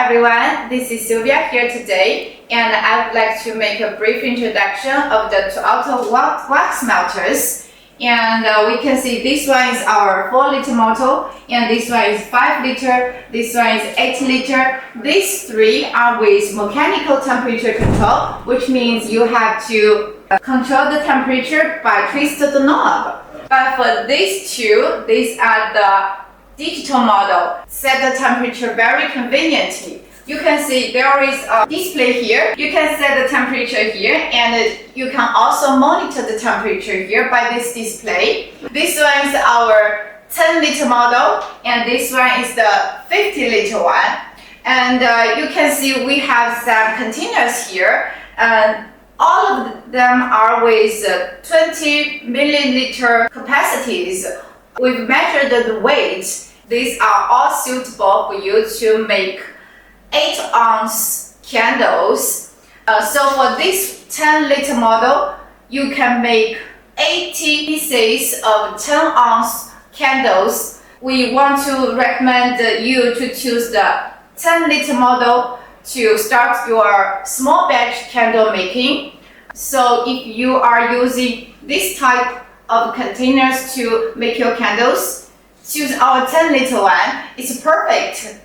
everyone, this is Sylvia here today, and I would like to make a brief introduction of the ToAuto wax melters. And we can see this one is our 4-liter model, and this one is 5-liter, this one is 8-liter. These three are with mechanical temperature control, which means you have to control the temperature by twisting the knob. But for these two, these are the digital model, set the temperature very conveniently. You can see there is a display here. You can set the temperature here, and you can also monitor the temperature here by this display. This one is our 10-liter model, and this one is the 50-liter one. And you can see we have some containers here, and all of them are with 20 milliliter capacities. We've measured the weight. These are all suitable for you to make 8-ounce candles. So for this 10-liter model, you can make 80 pieces of 10-ounce candles. We want to recommend you to choose the 10-liter model to start your small batch candle making. So if you are using this type of containers to make your candles, choose our 10-liter one. It's perfect